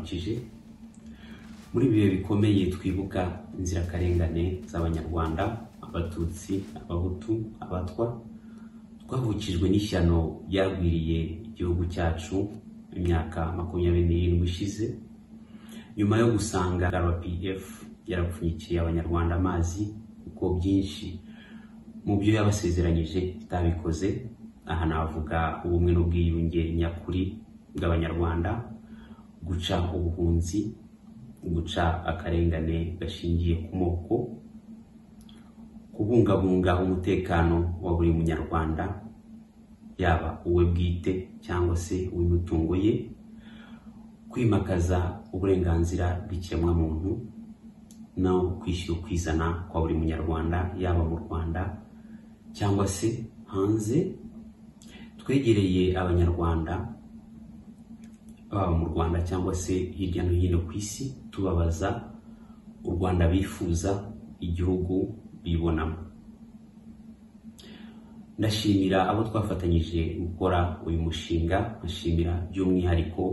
ndabaramukije muri bihe bikomeye twibuka inzirakarengane z'abanyarwanda, abatutsi, abahutu, abatwa twavukijwe n'ishyano ryagwiriye igihugu cyacu imyaka 27 ishize, nyuma yo gusanga RPF yarapfunyikiye abanyarwanda amazi uko byinshi mu byo yabasezeranyije itabikoze. Aha navuga ubumwe n'ubwiyunge nyakuri bw'abanyarwanda, guca ubuhunzi, guca akarengane gashingiye ku moko, kubungabunga umutekano wa buri munyarwanda yaba uwe bwite cyangwa se uw'imitungo ye, kwimakaza uburenganzira bw'ikiremwa muntu no kwishyura kwizana kwa buri munyarwanda yaba mu Rwanda cyangwa se hanze. Twegereye abanyarwanda mu Rwanda cyangwa se hirya no hino ku isi, tubabaza u Rwanda bifuza, igihugu bibonamo. Ndashimira abo twafatanyije gukora uyu mushinga, ndashimira by'umwihariko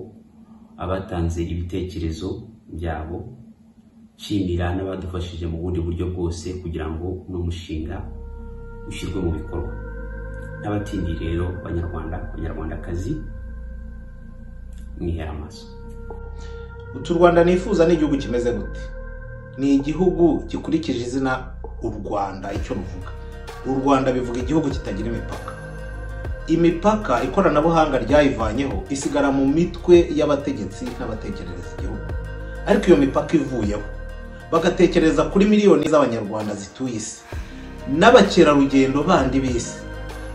abatanze ibitekerezo byabo, nshimira n'abadufashije mu bundi buryo bwose kugira ngo uno mushinga ushyirwe mu bikorwa. N'abatindi rero banyarwandakazi, mwihera amaso. U Rwanda nifuza ni igihugu kimeze gute? Ni igihugu gikurikije izina u Rwanda. Icyo ruvuga u Rwanda bivuga igihugu kitagira imipaka. Imipaka ikoranabuhanga ryayivanyeho isigara mu mitwe y'abategetsi n'abatekerereza igihugu, ariko iyo mipaka ivuyeho bagatekereza kuri miliyoni z'abanyarwanda zituye isi n'abakerarugendo bandi b'isi,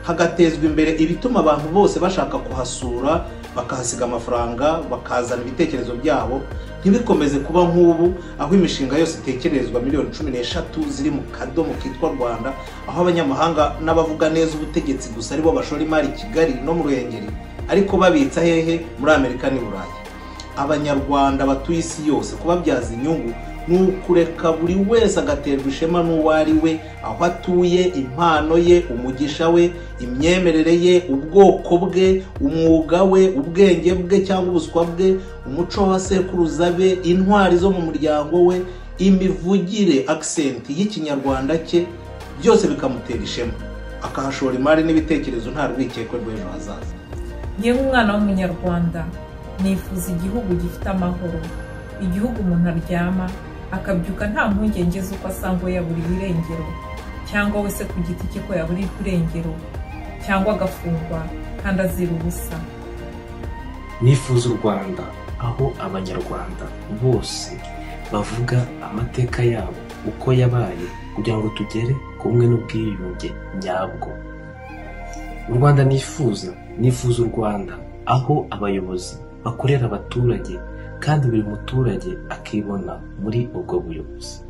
hagatezwa imbere ibituma abantu bose bashaka kuhasura bakahasiga amafaranga bakazana ibitekerezo byabo, ntibikomeze kuba nk'ubu aho imishinga yose itekerezwa miliyoni 13 ziri mu kadomo kitwa Rwanda, aho abanyamahanga n'abavuga neza ubutegetsi gusa aribo bashora imari Kigali no mu Ruhengeri, ariko babitsa hehe? Muri Amerika ni Burayi. Abanyarwanda batuye isi yose kubabyaza inyungu nukureka buri wese agaterwa ishema n'uwo ari we, aho atuye, impano ye, umugisha we, imyemerere ye, ubwoko bwe, umwuga we, ubwenge bwe cyangwa ubuswa bwe, umuco wa sekuruza be, intwari zo mu muryango we, imivugire accent y'ikinyarwanda cye, byose bikamutera ishema, akahashora imari n'ibitekerezo nta rwikekwe rw'ejo hazaza. Ngiye nk'umwana w'umunyarwanda nifuza igihugu gifite amahoro, igihugu umuntu aryama akabyuka nta mpungenge z'uko asanga yabura irengero, cyangwa wese ku giti cye ko yabura irengero, cyangwa agafungwa kandi azira ubusa. Nifuza u Rwanda aho abanyarwanda bose bavuga amateka yabo uko yabaye kugira ngo tugere ku bumwe n'ubwiyunge nyabwo. U Rwanda nifuza u Rwanda aho abayobozi bakorera abaturage kandi buri muturage akibona muri ubwo buyobozi.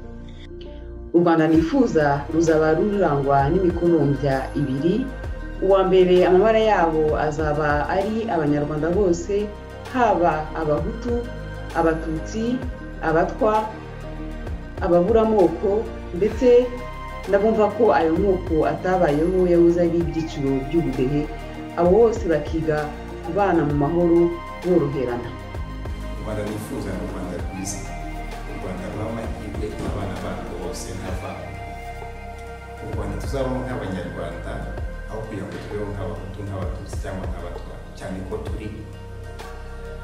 U Rwanda nifuza ruzaba rurangwa n'imikonombya ibiri. Uwa mbere amabara yabo azaba ari abanyarwanda bose, haba abahutu, abatutsi, abatwa, ababuramoko, ndetse ndabumva ko ayo moko atabayeho yabuze ari ibyiciro by'ubudehe, abo bose bakiga kubana mu mahoro boroherana. U Rwanda nifuza ni u Rwanda rwiza, u Rwanda rw'amahirwe abana babo bose ntava. U Rwanda tuzabamo nk'abanyarwanda aho kugira ngo tubeho nk'abahutu, nk'abatutsi cyangwa nk'abatwa, cyane ko turi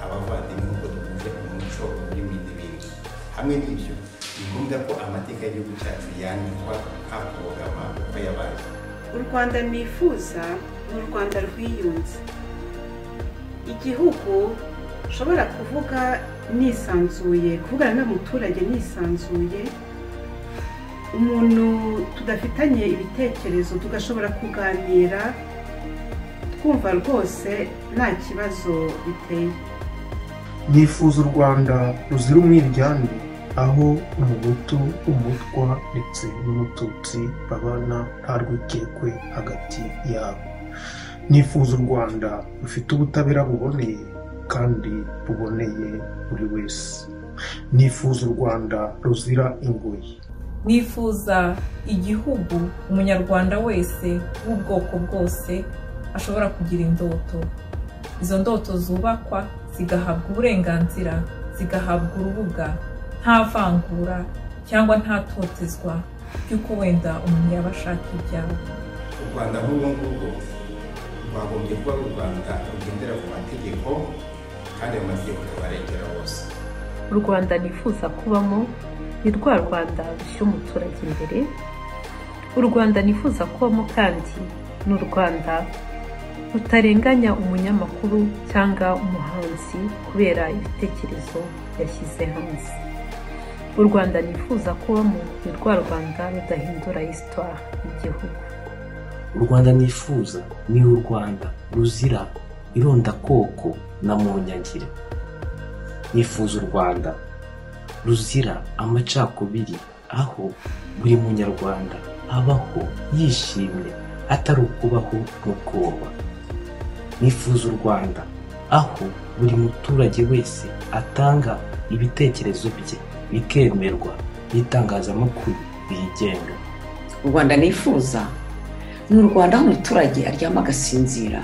abavandimwe nk'uko duhuje umuco, ururimi n'ibindi. Hamwe n'ibyo ni ngombwa ko amateka y'igihugu cyacu yandikwa nta kubogama uko yabaye. U Rwanda nifuza ni u Rwanda rwiyunze, igihugu ushobora kuvuga nisanzuye, kuvugana n'umuturage nisanzuye, umuntu tudafitanye ibitekerezo tugashobora kuganira twumva rwose nta kibazo biteye. Nifuza u Rwanda ruzira umwiryane, aho umuhutu, umutwa ndetse n'umututsi babana nta rwikekwe hagati yabo. Nifuza u Rwanda rufite ubutabera buboneye kandi buboneye buri wese. Nifuza u Rwanda ruzira ingoyi. Nifuza igihugu umunyarwanda wese w'ubwoko bwose ashobora kugira indoto. Izo ndoto zubakwa zigahabwa uburenganzira zigahabwa urubuga nta vangura cyangwa nta totezwa ry'uko wenda umuntu yaba ashaka ibyawe. U Rwanda nk'ubu ngubu rwagombye kuba u Rwanda rugendera ku mategeko kandi ayo mategeko akabarengera bose. U Rwanda nifuza kubamo ni rwa Rwanda rushyira umuturage imbere. U Rwanda nifuza kubamo kandi ni u Rwanda rutarenganya umunyamakuru cyangwa umuhanzi kubera ibitekerezo yashyize hanze. U Rwanda nifuza kubamo ni rwa Rwanda rudahindura histoire y'igihugu. U Rwanda nifuza ni u Rwanda ruzira irondakoko na munyangire. Nifuza u Rwanda ruzira amacakubiri, aho buri munyarwanda abaho yishimye atari ukubaho mu bwoba. Nifuza u Rwanda aho buri muturage wese atanga ibitekerezo bye bikemerwa n'itangazamakuru bigenga. U Rwanda nifuza ni u Rwanda aho umuturage aryama agasinzira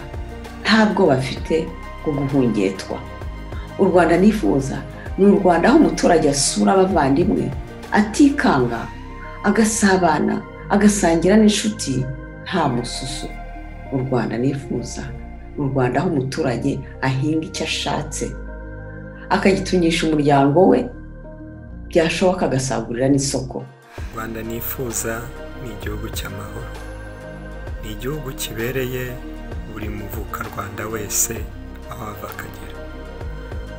nta bwoba afite bwo guhungetwa. U Rwanda nifuza ni u Rwanda aho umuturage asura abavandimwe atikanga, agasabana, agasangira n'inshuti nta mususu. U Rwanda nifuza ni u Rwanda aho umuturage ahinga icyo ashatse akagitunyisha umuryango we, byashoboka agasagurira n'isoko. U Rwanda nifuza ni igihugu cy'amahoro, ni igihugu kibereye buri muvukarwanda wese aho ava akagera.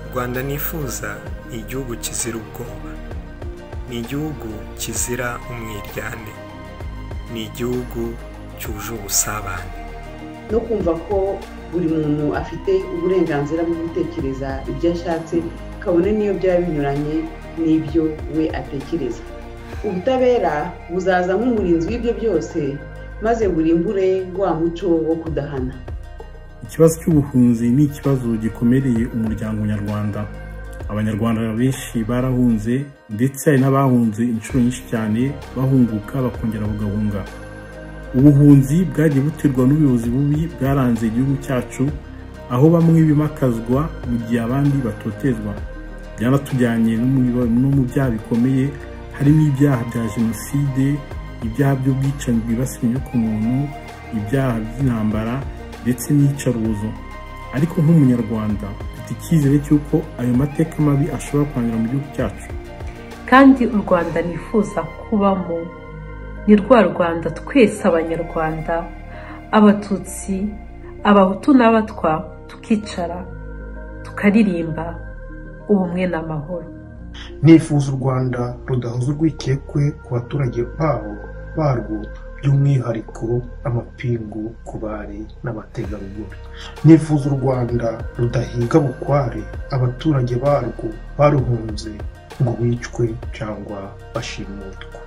U Rwanda nifuza ni igihugu kizira ubwoba, ni igihugu kizira umwiryane, ni igihugu cyuje ubusabane no kumva ko buri muntu afite uburenganzira bwo gutekereza ibyo ashatse kabone niyo byaba binyuranye n'ibyo we atekereza. Ubutabera buzaza nk'umurinzi w'ibyo byose maze burimbure wa muco wo kudahana. Ikibazo cy'ubuhunzi ni ikibazo gikomereye umuryango nyarwanda. Abanyarwanda benshi barahunze ndetse hari n'abahunze inshuro nyinshi cyane bahunguka bakongera bagahunga. Ubuhunzi bwagiye buterwa n'ubuyobozi bubi bwaranze igihugu cyacu, aho bamwe bimakazwa mu gihe abandi batotezwa. Byanatujyanye no mu byaha bikomeye, harimo ibyaha bya jenoside, ibyaha by'ubwicanyi bwibasiye inyokomuntu, ibyaha by'intambara ndetse n'iyicarubozo. Ariko nk'umunyarwanda mfite icyizere cy'uko ayo mateka mabi ashobora kurangira mu gihugu cyacu. Kandi u Rwanda nifuza kubamo ni rwa Rwanda twese abanyarwanda, abatutsi, abahutu n'abatwa, tukicara tukaririmba ubumwe n'amahoro. Nifuza u Rwanda rudahoza urwikekwe ku baturage barwo, by'umwihariko amapingu ku bari n'abategarugori. Nifuza u Rwanda rudahiga bukware abaturage barwo baruhunze ngo bicwe cyangwa bashimutwe.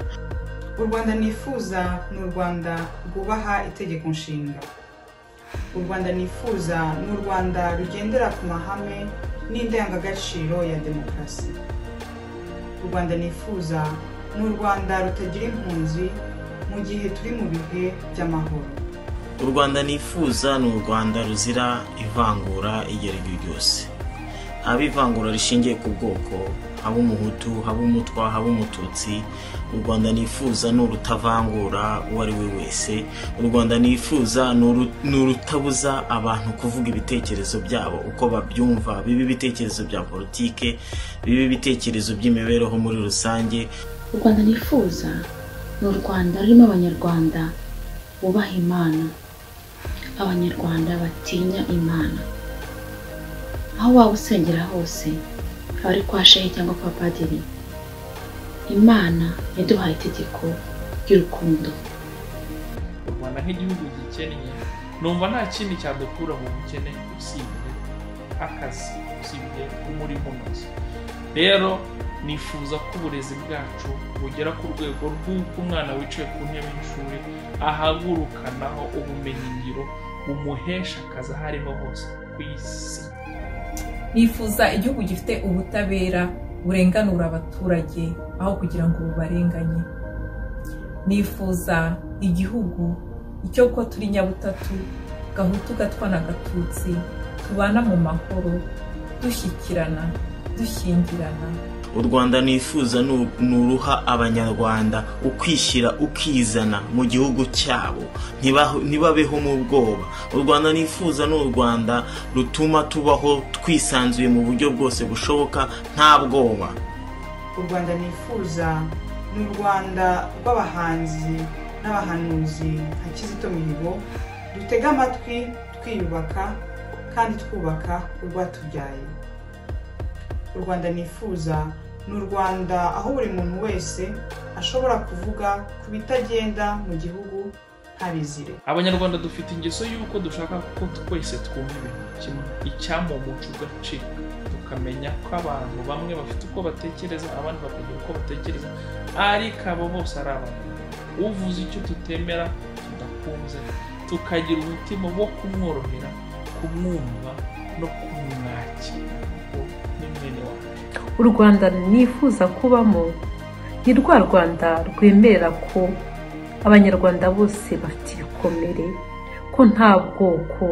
U Rwanda nifuza ni u Rwanda rwubaha itegeko nshinga. U Rwanda nifuza ni u Rwanda rugendera ku mahame n'indangagaciro ya demokarasi. U Rwanda nifuza ni u Rwanda rutagira impunzi mu gihe turi mu bihe by'amahoro. U Rwanda nifuza ni u Rwanda ruzira ivangura iryo ari ryo ryose. Haba ivangura rishingiye ku bwoko, haba umuhutu, haba umutwa, haba umututsi. U Rwanda nifuza ni urutavangura uwo ari we wese. U Rwanda nifuza ni urutabuza abantu kuvuga ibitekerezo byabo uko babyumva, bibe ibitekerezo bya politike, bibe ibitekerezo by'imibereho muri rusange. U Rwanda nifuza ni u Rwanda rurimo abanyarwanda bubaha Imana, abanyarwanda batinya Imana. Aho waba usengera hose, haba ari kwa shehe cyangwa kwa padiri, Imana yaduhaye itegeko ry'urukundo. U Rwanda nk'igihugu gikennye, numva nta kindi cyadukura mu bukene usibye akazi, usibye umurimo mwiza. Rero nifuza ko uburezi bwacu bugera ku rwego rw'uko umwana wicaye ku ntebe y'ishuri ahagurukanaho ubumenyi ngiro bumuhesha akazi aho ariho hose ku isi. Nifuza igihugu gifite ubutabera burenganura abaturage aho kugira ngo bubarenganye. Nifuza igihugu icyo ko turi nyabutatu, gahutu, gatwa na gatutsi, tubana mu mahoro, dushyikirana, dushyingirana. u Rwanda nifuza ni uruha abanyarwanda ukwishyira ukizana mu gihugu cyabo, ntibabeho mu bwoba. u Rwanda nifuza ni u Rwanda rutuma tubaho twisanzuye mu buryo bwose bushoboka nta bwoba. u Rwanda nifuza ni u Rwanda rw'abahanzi n'abahanuzi nka Kizito Mihigo, dutega amatwi twiyubaka kandi twubaka urwatubyaye. u Rwanda nifuza ni u Rwanda aho buri muntu wese ashobora kuvuga ku bitagenda mu gihugu ntabizire. Abanyarwanda dufite ingeso y'uko dushaka ko twese twumva ibintu kimwe, icyampa umuco ugacika, tukamenya ko abantu bamwe bafite uko batekereza, abandi bakagira uko batekereza, ariko abo bose ari abantu. Uvuze icyo tutemera tudakunze, tukagira umutima wo kumworohera, kumwumva no kumwakira kuko ni mwene wacu. u Rwanda nifuza kubamo ni rwa Rwanda rwemerera ko abanyarwanda bose bafite ibikomere, ko nta bwoko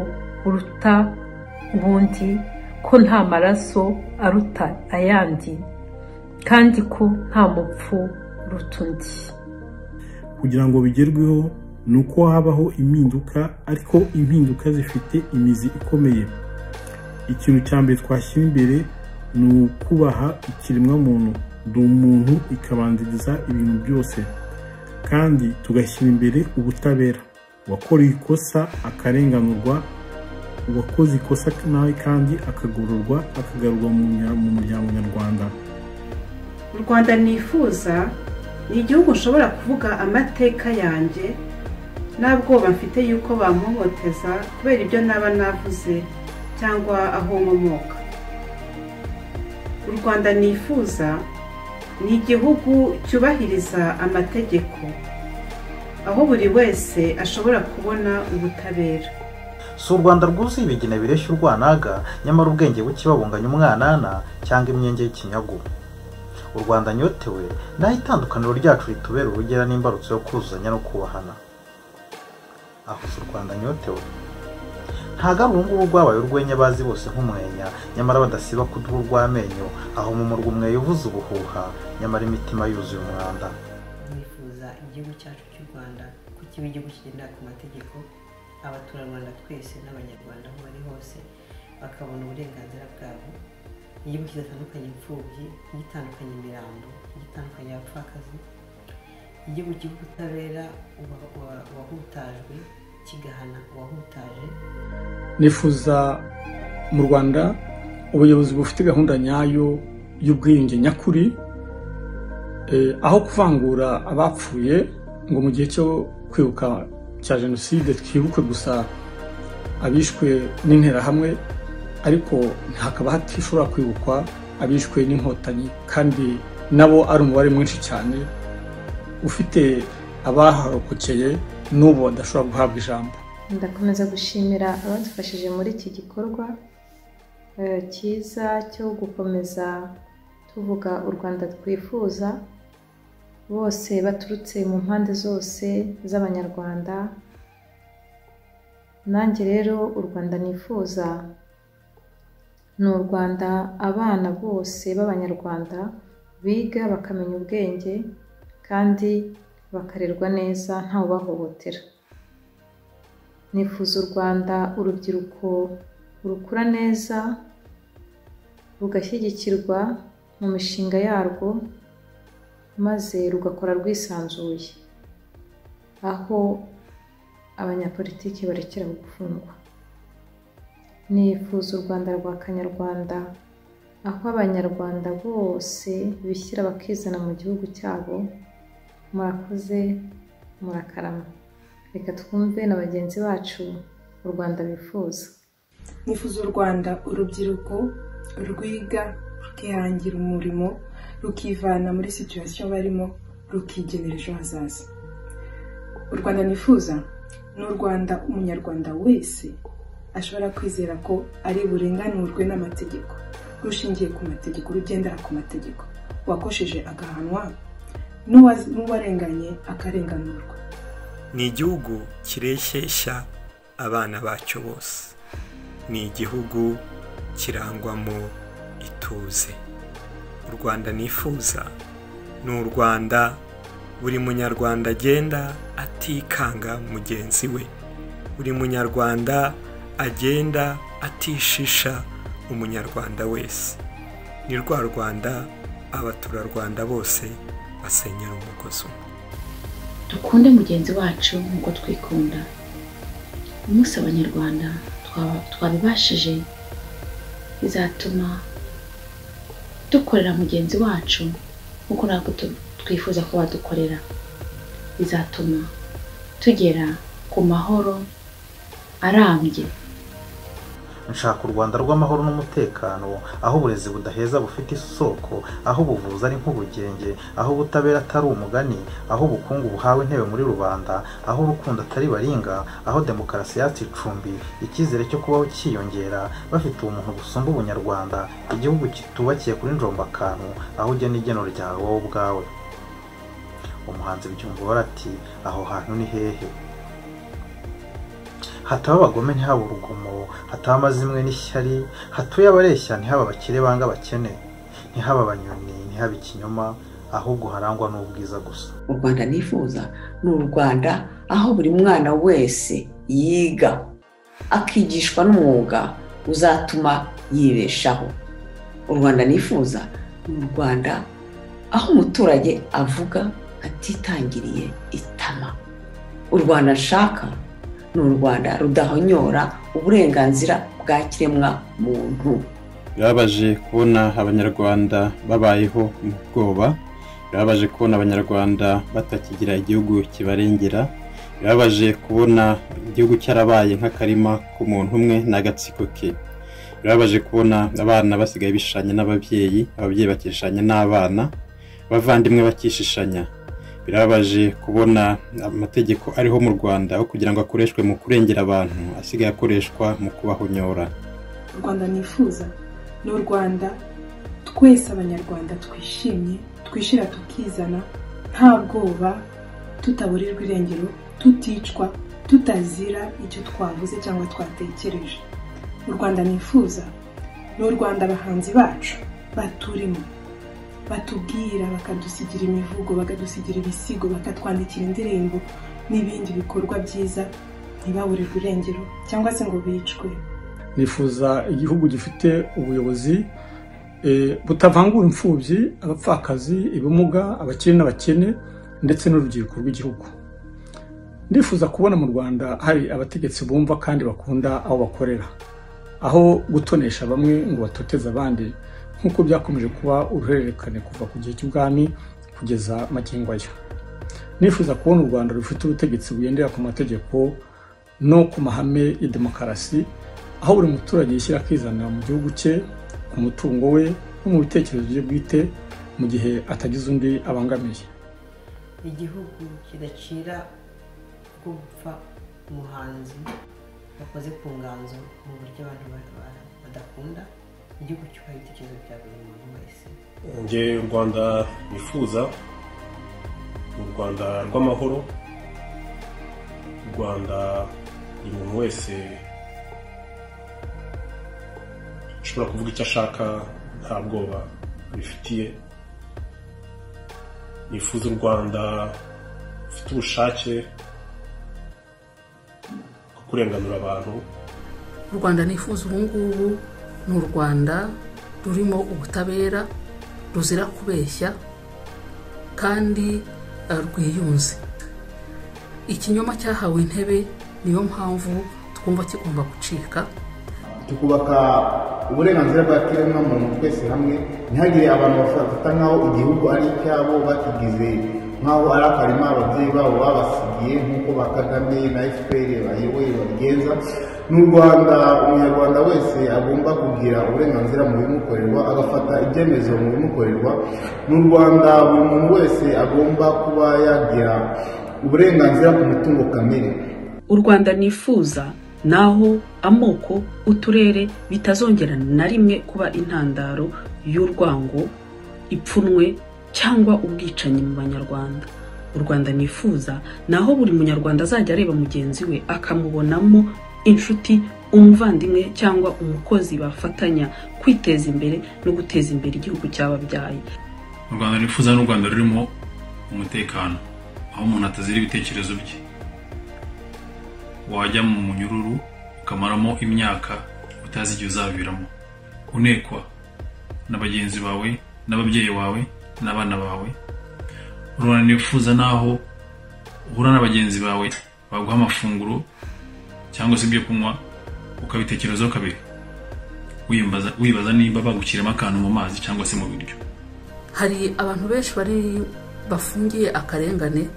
buruta ubundi, ko nta maraso aruta ayandi, kandi ko nta mupfu uruta undi. kugira ngo bigerweho ni uko habaho impinduka, ariko impinduka zifite imizi ikomeye. Ikintu cya mbere twashyira imbere ni ukubaha ikiremwamuntu, ndi umuntu ikabanziriza ibintu byose, kandi tugashyira imbere ubutabera. uwakoreye ikosa akarenganurwa, uwakoze ikosa nawe kandi akagororwa, akagarurwa mu muryango nyarwanda. u Rwanda nifuza ni igihugu nshobora kuvuga amateka yanjye nta bwoba mfite yuko bampohoteza kubera ibyo naba navuze cyangwa aho nkomoka. u Rwanda nifuza ni igihugu cyubahiriza amategeko, aho buri wese ashobora kubona ubutabera. si u Rwanda rwuzuye ibigina bireshya urwanaga, nyamara ubwenge bukibabunganya umwanana cyangwa imyenge y'ikinyagu. u Rwanda nyotewe naho itandukaniro ryacu ritubera urugera n'imbarutso yo kuzuzanya no kubahana. aho si u Rwanda nyotewe ntago ari urungubu rwabaye urwenya bazi bose nk'umwenya, nyamara badasiba kuduha urw'amenyo, aho mu murwa umweyo uvuza ubuhuha, nyamara imitima yuzuye umwanda. nifuza igihugu cyacu cy'u Rwanda ko kiba igihugu kigendera ku mategeko, abaturarwanda twese n'abanyarwanda aho bari hose bakabona uburenganzira bwabo, igihugu kidatandukanye imfubyi, gitandukanye imirambo, gitandukanye abapfakazi, igihugu cy'ubutabera uwahutajwe kigahana uwahutaje. nifuza mu Rwanda ubuyobozi bufite gahunda nyayo y'ubwiyunge nyakuri, aho kuvangura abapfuye ngo mu gihe cyo kwibuka cya jenoside twibuke gusa abishwe n'interahamwe, ariko hakaba hatishobora kwibukwa abishwe n'inkotanyi, kandi nabo ari umubare mwinshi cyane ufite abaharokokeye n'ubu badashobora guhabwa ijambo. ndakomeza gushimira abadufashije muri iki gikorwa cyiza cyo gukomeza tuvuga u Rwanda twifuza, bose baturutse mu mpande zose z'abanyarwanda. nanjye rero u Rwanda nifuza ni u Rwanda abana bose b'abanyarwanda biga bakamenya ubwenge kandi bakarerwa neza ntawe ubahohotera. nifuza u Rwanda urubyiruko rukura neza, rugashyigikirwa mu mishinga yarwo, maze rugakora rwisanzuye, aho abanyapolitiki barekera gufungwa. nifuza u Rwanda rwa kanyarwanda, aho abanyarwanda bose bishyira bakizana mu gihugu cyabo. murakoze, murakarama. reka twumve na bagenzi bacu u Rwanda bifuza. nifuza u Rwanda urubyiruko rwiga rukihangira umurimo, rukivana muri situation barimo, rukigenera ejo hazaza. u Rwanda nifuza ni u Rwanda umunyarwanda wese ashobora kwizera ko ari burenganurwe n'amategeko, rushingiye ku mategeko, rugendera ku mategeko, uwakosheje agahanwa, n'uwarenganye akarenganurwa. ni igihugu kireshyeshya abana bacyo bose, ni igihugu kirangwamo ituze. u Rwanda nifuza ni u Rwanda buri munyarwanda agenda atikanga mugenzi we, buri munyarwanda agenda atishisha umunyarwanda wese. Ni rwa Rwanda abaturarwanda bose basenyera umugozi umwe. Dukunde mugenzi wacu nk'uko twikunda. Umunsi abanyarwanda twabibashije bizatuma dukorera mugenzi wacu nk'uko natwe twifuza ko badukorera. Bizatuma tugera ku mahoro arambye. Nshaka u Rwanda rw'amahoro n'umutekano, aho uburezi budaheza bufite isoko, aho ubuvuzi ari nk'ubugenge, aho ubutabera atari umugani, aho ubukungu buhawe intebe muri rubanda, aho urukundo atari baringa, aho demokarasi yatse icumbi, icyizere cyo kubaho cyiyongera, bafite umuntu busumba ubunyarwanda, igihugu kitubakiye kuri njombakantu, aho ugena igeno ryawe wowe ubwawe. Umuhanzi Byumvuhore ati aho hantu ni hehe? Hataba abagome ntihaba urugomo, hataba amazimwe n'ishyari, hatuye abareshya ntihaba abakire banga abakene, ntihaba abanyoni ntihaba ikinyoma, ahubwo harangwa n'ubwiza gusa. U Rwanda nifuza ni u Rwanda aho buri mwana wese yiga akigishwa n'umwuga uzatuma yibeshaho. U Rwanda nifuza ni u Rwanda aho umuturage avuga atitangiriye itama. U Rwanda nshaka ni u Rwanda rudahonyora uburenganzira bwa kiremwa muntu. Birabaje kubona abanyarwanda babayeho mu bwoba, birabaje kubona abanyarwanda batakigira igihugu kibarengera, birabaje kubona igihugu cyarabaye nk'akarima k'umuntu umwe n'agatsiko ke, birabaje kubona abana basigaye bishanya n'ababyeyi, ababyeyi bakishanya n'abana, abavandimwe bakishishanya. Birabaje kubona amategeko ariho mu Rwanda aho kugira ngo akoreshwe mu kurengera abantu asigaye akoreshwa mu kubahonyora. U Rwanda nifuza ni u Rwanda twese abanyarwanda twishimye, twishira tukizana, nta bwoba, tutaburirwa irengero, tuticwa, tutazira icyo twavuze cyangwa twatekereje. U Rwanda nifuza ni u Rwanda abahanzi bacu baturimo batubwira, bakadusigira imivugo, bakadusigira ibisigo, bakatwandikira indirimbo n'ibindi bikorwa byiza, ntibaburirwe irengero cyangwa se ngo bicwe. Nifuza igihugu gifite ubuyobozi butavangura imfubyi, abapfakazi, ibimuga, abakire n'abakene ndetse n'urubyiruko rw'igihugu. Ndifuza kubona mu Rwanda hari abategetsi bumva kandi bakunda aho bakorera, aho gutonesha bamwe ngo batoteze abandi nk'uko byakomeje kuba uruhererekane kuva ku gihe cy'ubwami kugeza magingo aya. Nifuza kubona u Rwanda rufite ubutegetsi bugendera ku mategeko no ku mahame ya demokarasi, aho buri muturage yishyira akizanira mu gihugu cye, ku mutungo we no mu bitekerezo bye bwite mu gihe atagize undi abangamiye. Igihugu kidacira gupfa umuhanzi wakoze ku nganzo mu buryo abantu badakunda, igihugu cyubaha ibitekerezo bya buri muntu wese. Nge u Rwanda nifuza u Rwanda rw'amahoro, u Rwanda buri muntu wese ushobora kuvuga icyo ashaka nta bwoba bifitiye. Nifuza u Rwanda rufite ubushake bwo kurenganura abantu. U Rwanda nifuza ubu ngubu ni u Rwanda rurimo ubutabera, ruzira kubeshya kandi rwiyunze. Ikinyoma cyahawe intebe, niyo mpamvu twumva kigomba gucika. Tukubaka uburenganzira bwa kiremwa muntu twese hamwe, ntihagire abantu bafata nk'aho igihugu ari icyabo, bakigize nk'aho ari akarima ababyeyi babo babasigiye nk'uko ba Kagame na FPR bayoboye babigenza. N'u Rwanda umunyarwanda wese agomba kugira uburenganzira mu bimukorerwa, agafata ibyemezo mu bimukorerwa. N'u Rwanda buri muntu wese agomba kuba yagira uburenganzira ku mutungo kamere. U Rwanda nifuza naho amoko, uturere bitazongera na rimwe kuba intandaro y'urwango, ipfunwe cyangwa ubwicanyi mu banyarwanda. U Rwanda nifuza naho buri munyarwanda azajya areba mugenzi we akamubonamo inshuti, umuvandimwe cyangwa umukozi bafatanya kwiteza imbere no guteza imbere igihugu cyababyaye. U Rwanda nifuza n'u Rwanda rurimo umutekano, aho umuntu atazira ibitekerezo bye. Wajya mu munyururu ukamaramo imyaka utazi igihe uzaviramo, unekwa na bagenzi bawe n'ababyeyi bawe n'abana bawe. U Rwanda nifuza naho uhura na bagenzi bawe baguha amafunguro cyangwa se ibyo kunywa ukabitekerezaho kabiri, wibaza nimba bagukiramo akantu mu mazi cyangwa se mu biryo. Hari abantu benshi bafungiye akarengane,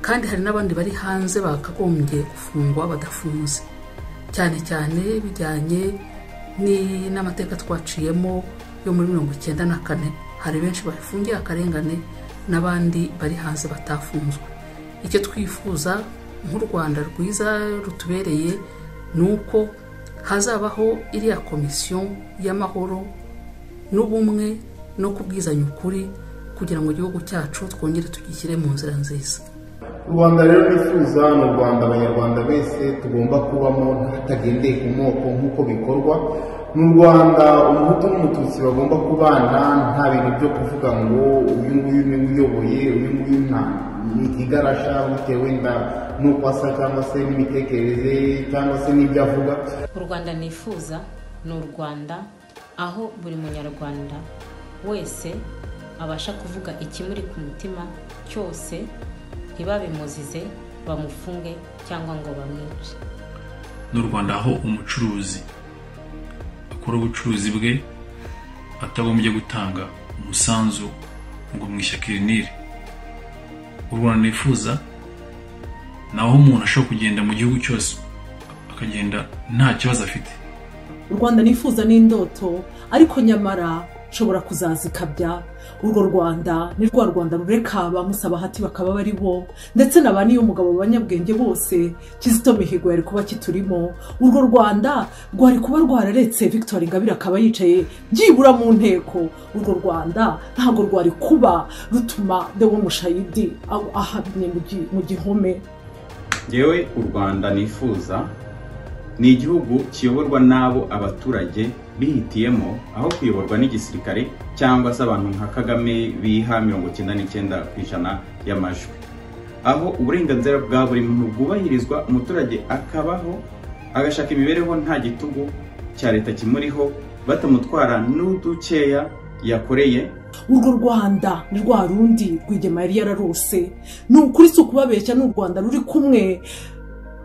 kandi hari n'abandi bari hanze bakagombye gufungwa badafunze, cyane cyane bijyanye n'amateka twaciyemo yo muri 1994. Hari benshi bafungiye akarengane n'abandi bari hanze batafunzwe. Icyo twifuza nk'u Rwanda rwiza rutubereye nuko hazabaho iriya komisiyo y'amahoro n'ubumwe no kubwizanya ukuri kugira ngo igihugu cyacu twongere tugishyire mu nzira nziza. U Rwanda rero nifuza ni u Rwanda abanyarwanda bese tugomba kubamo hatagendeye ku moko nk'uko bikorwa. Ni u Rwanda umuhutu n'umututsi bagomba kubana, nta bintu byo kuvuga ngo uyu nguyu ni uyoboye, uyu nguyu ni ikigarasha bitewe n'uko asa cyangwa se n'imitekerereze cyangwa se n'ibyo avuga. U Rwanda nifuza ni u Rwanda aho buri munyarwanda wese abasha kuvuga ikimuri ku mutima cyose, ntibabimuzize bamufunge cyangwa ngo bamwice. Ni u Rwanda aho umucuruzi akora ubucuruzi bwe atagombye gutanga umusanzu ngo mwishyakire. U Rwanda nifuza naho umuntu ashobora kugenda mu gihugu cyose akagenda nta kibazo afite. U Rwanda nifuza n'indoto, ariko nyamara nshobora kuzazikabya. Urwo Rwanda ni rwa Rwanda rureka bamusaba hati bakaba bari bo, ndetse nabani y'umugabo banyabwenge bose Kizito Mihigo yari kuba kiturimo. Urwo Rwanda rwari kuba rwararetse Victor Ingabire akaba yicaye byibura mu nteko. Urwo Rwanda ntabwo rwari kuba rutuma Dewo Mushayidi ahamye mu gihome. Yewe u Rwanda nifuza ni igihugu kiyoborwa n'abo abaturage bihitiyemo, aho kuyoborwa n'igisirikare cyangwa se abantu nka Kagame biha 99% y'amajwi, aho uburenganzira bwa buri muntu bwubahirizwa, umuturage akabaho agashaka imibereho nta gitugu cya leta kimuriho, batamutwara n'udukeya yakoreye. Urwo Rwanda ni rwa rundi Rwigema yari yararose. Ni ukuri si ukubabeshya, n'u Rwanda ruri kumwe.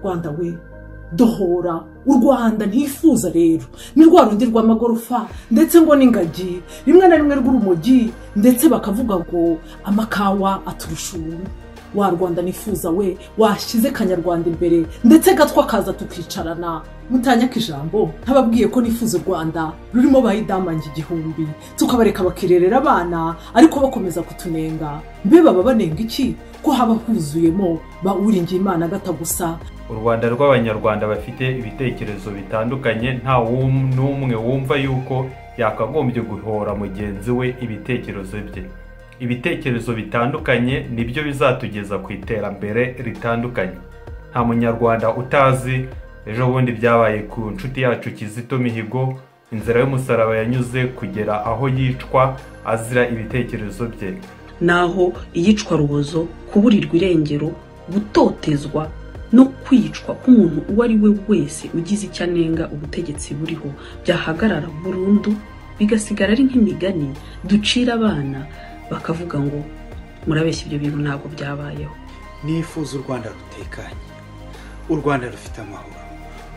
Rwanda we dohora. U Rwanda ntifuza rero ni rwa rundi rw'amagorofa ndetse ngo n'ingagi, rimwe na rimwe rw'urumogi, ndetse bakavuga ngo amakawa aturusha ubuntu. Wa Rwanda nifuza we washyize Kanyarwanda imbere, ndetse gatwa kaza tukicarana mutanyaka ijambo. Ntababwiye ko nifuza u Rwanda rurimo bayidamange igihumbi, tukabareka bakirerera abana ariko bakomeza kutunenga. Mbe baba banenga iki ko haba huzuyemo bawuringiye Imana gatagusa? U Rwanda rw'abanyarwanda bafite ibitekerezo bitandukanye, nta n'umwe wumva yuko yakagombye guhora mugenzi we ibitekerezo bye. Ibitekerezo bitandukanye nibyo bizatugeza ku iterambere ritandukanye. Nta munyarwanda utazi ejo bundi byabaye ku nshuti yacu Kizito Mihigo, inzira y'umusaraba yanyuze kugera aho yicwa azira ibitekerezo bye. Naho iyicwa rubozo, kuburirwa irengero, gutotezwa no kwicwa k'umuntu uwo ari we wese ugize icyo anenga ubutegetsi buriho byahagarara burundu, bigasigara ari nk'imigani ducira abana bakavuga ngo murabeshya ibyo bintu ntabwo byabayeho. Nifuza u Rwanda rutekanye, u Rwanda rufite amahoro,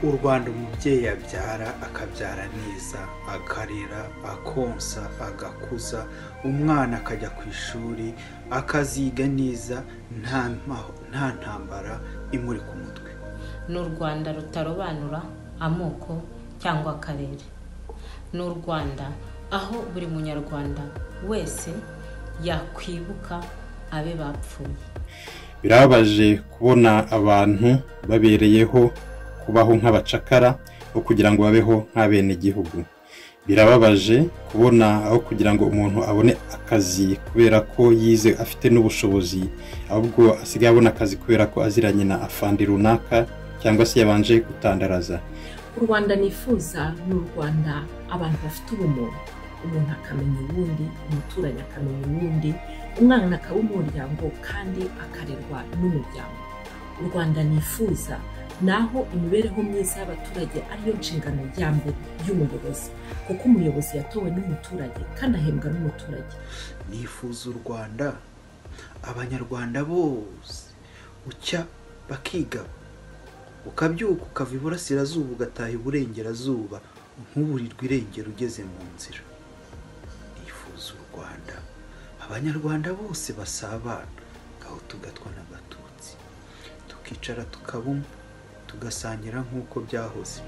u Rwanda umubyeyi abyara akabyara neza, akarera, akonsa, agakuza, umwana akajya ku ishuri akaziga neza, nta ntambara imuri ku mutwe. Ni u Rwanda rutarobanura amoko cyangwa akarere. Ni u Rwanda aho buri munyarwanda wese yakwibuka abe bapfuye. Birababaje kubona abantu babereyeho kubaho nk'abacakara aho kugira ngo babeho nk'abene gihugu. Birababaje kubona aho kugira ngo umuntu abone akazi kubera ko yize afite n'ubushobozi, ahubwo asigaye abona akazi kubera ko aziranye na afandi runaka cyangwa se yabanje gutandaraza. u Rwanda nifuza ni u Rwanda abantu bafite ubumuntu, umuntu akamenya uwundi, umuturanyi akamenya uwundi, umwana akaba umuryango kandi akarerwa n'umuryango. U Rwanda nifuza naho imibereho myiza y'abaturage ariyo nshingano ya mbere y'umuyobozi, kuko umuyobozi yatowe n'umuturage kandi ahembwa n'umuturage. Nifuza u Rwanda abanyarwanda bose ucya bakiga, ukabyuka ukava iburasirazuba ugataha iburengerazuba, ntuburirwe irengero ugeze mu nzira. Nifuza u Rwanda abanyarwanda bose basabana, ngaho tugatwa n'abatutsi, tukicara tukabumva, tugasangira nk'uko byahoze.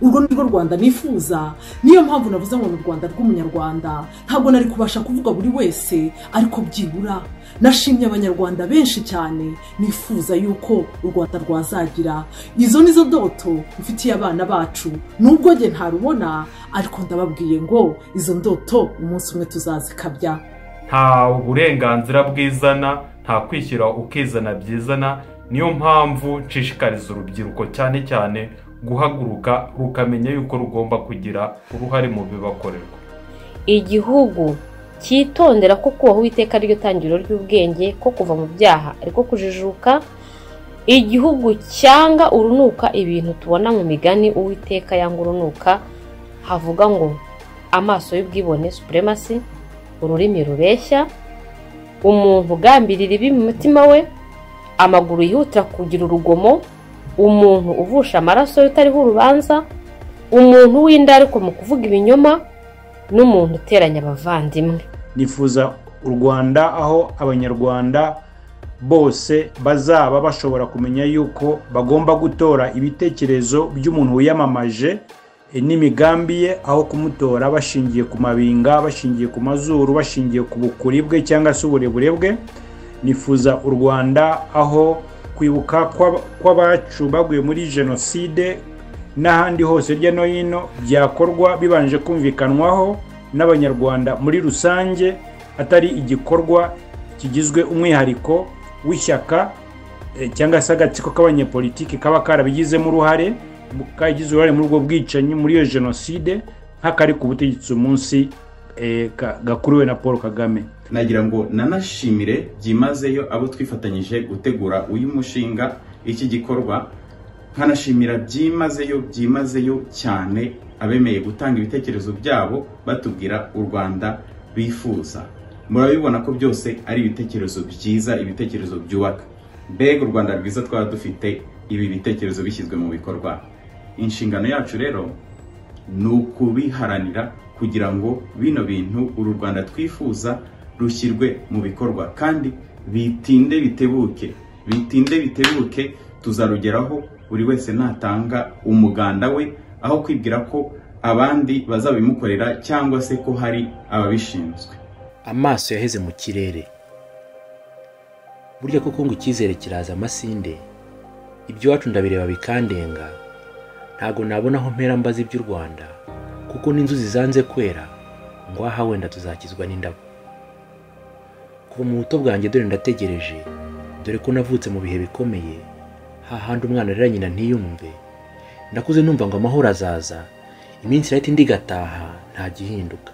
Urwo ni rwo Rwanda nifuza, niyo mpamvu navuze ngo ni u Rwanda rw'umunyarwanda. Ntabwo nari kubasha kuvuga buri wese, ariko byibura nashimye abanyarwanda benshi cyane. Nifuza yuko u Rwanda rwazagira izo nizo ndoto mfitiye abana bacu, nubwo nge ntarubona, ariko ndababwiye ngo izo ndoto umunsi umwe tuzazikabya. Nta burenganzira bwizana, nta kwishyira ukizana byizana. Niyo mpamvu nshishikariza urubyiruko cyane cyane guhaguruka rukamenya yuko rugomba kugira uruhare mu bibakorerwa. Igihugu cyitondera ko kubaho Uwiteka ryo tangiriro ry'ubwenge, ko kuva mu byaha ariko kujijuka. Igihugu cyanga urunuka ibintu tubona mu migani Uwiteka yanga urunuka, havuga ngo amaso y'ubwibone supremacy, ururimi rubeshya, umuntu ugambirira ibi mu mutima we, amaguru yihutira kugira urugomo, umuntu uvusha amaraso utariho urubanza, umuntu w'indariko mu kuvuga ibinyoma, n'umuntu uteranya abavandimwe. Nifuza u Rwanda aho abanyarwanda bose bazaba bashobora kumenya yuko bagomba gutora ibitekerezo by'umuntu wiyamamaje n'imigambi ye, aho kumutora bashingiye ku mabinga, bashingiye ku mazuru, bashingiye ku bukuri bwe cyangwa se uburebure bwe. Nifuza u Rwanda aho kwibuka kw'abacu baguye muri jenoside n'ahandi hose hirya no hino byakorwa bibanje kumvikanwaho n'abanyarwanda muri rusange, atari igikorwa kigizwe umwihariko w'ishyaka cyangwa se agatsiko k'abanyepolitiki kaba karabigizemo uruhare, kagize uruhare muri ubwo bwicanyi, muri iyo jenoside, nk'akari ku butegetsi umunsi gakuruwe na Paul Kagame. Nagira ngo nanashimire byimazeyo abo twifatanyije gutegura uyu mushinga, iki gikorwa. Nkanashimira byimazeyo cyane abemeye gutanga ibitekerezo byabo batubwira u Rwanda bifuza. Murabibona ko byose ari ibitekerezo byiza, ibitekerezo byubaka. Mbega u Rwanda rwiza twaba dufite ibi bitekerezo bishyizwe mu bikorwa. Inshingano yacu rero ni ukubiharanira kugira ngo bino bintu uru Rwanda twifuza rushyirwe mu bikorwa, kandi bitinde bitebuke tuzarugeraho buri wese natanga umuganda we, aho kwibwira ko abandi bazabimukorera cyangwa se ko hari ababishinzwe. Amaso yaheze mu kirere, burya koko ngo icyizere kiraza amasinde. Ibyo wacu ndabireba bikandenga, ntago nabona aho mpera mbaza iby'u Rwanda, kuko n'inzuzi zanze kwera ngo aha wenda tuzakizwa n'indabo. Kuva mu buto bwanjye dore ndategereje, dore ko navutse mu bihe bikomeye, hahandi umwana arera nyina ntiyumve. Nakuze numva ngo amahoro azaza, iminsi irahita indi igataha nta gihinduka.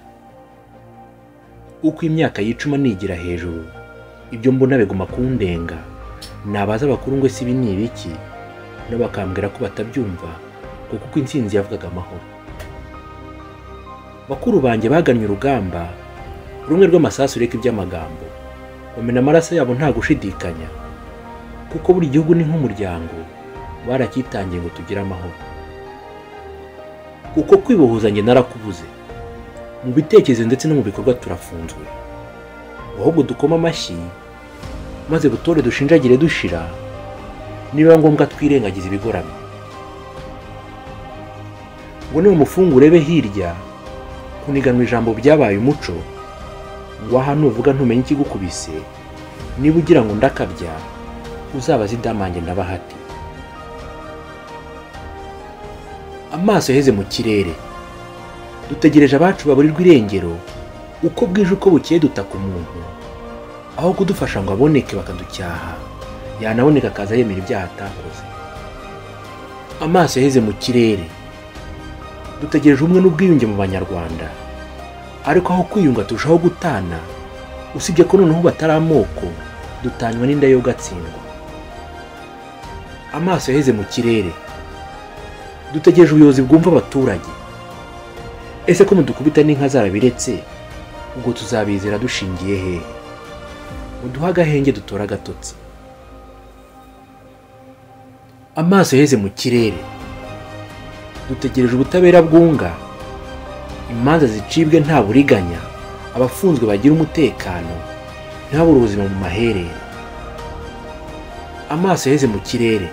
Uko imyaka yicuma nigira hejuru, ibyo mbona biguma kundenga. Nabaza abakuru ngo si ibi ni ibiki, n'abakambwira ko batabyumva, kuko intsinzi yavugaga amahoro. Bakuru banjye bagannye urugamba, rumwe rw'amasasu ureka iby'amagambo, bamena amaraso yabo nta gushidikanya, kuko buri gihugu ni nk'umuryango, barakitangiye ngo tugire amahoro. Uko kwibohoza njye narakubuze, mu bitekerezo ndetse no mu bikorwa turafunzwe. Ahubwo dukoma amashyi maze butore dushinjagire dushira, niba ngombwa twirengagiza ibigoramye. Ngo ni umufungure be hirya, kuniganwa ijambo byabaye umuco, ngo aha nuvuga ntumenye ikigukubise, niba ugira ngo ndakabya uzabaza idamange na bahati. Amaso yaheze mu kirere, dutegereje abacu baburirwa irengero, uko bwije uko bukeye dutaka umuntu, aho kudufasha ngo aboneke bakaducyaha, yanaboneka akaza yemera ibyaha atakoze. Amaso yaheze mu kirere, dutegereje ubumwe n'ubwiyunge mu banyarwanda, ariko aho kwiyunga turushaho gutana, usibye ko noneho batari amoko dutanywa n'inda yo gatsindwa. Amaso yaheze mu kirere, dutegereje ubuyobozi bwumva abaturage. Ese ko mudukubita n'inka zarabiretse, ubwo tuzabizera dushingiye hehe? Muduhe agahenge dutora agatotsi. Amaso yaheze mu kirere, dutegereje ubutabera bwunga, imanza zicibwe nta buriganya, abafunzwe bagira umutekano, ntabure ubuzima mu maherere. Amaso yaheze mu kirere,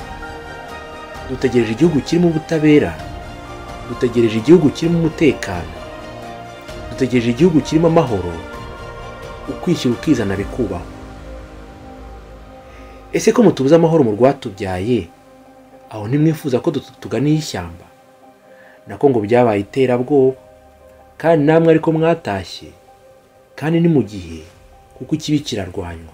dutegereje igihugu kirimo ubutabera, dutegereje igihugu kirimo umutekano, dutegereje igihugu kirimo amahoro, ukwishyira ukizana bikubaho. Ese ko mutubuza amahoro mu rwatubyaye, aho ntimwifuza ko tuganiye ishyamba? Nako ngo byabaye iterabwoba, kandi namwe ariko mwatashye, kandi ni mu gihe kuko ikibi kirarwanywa.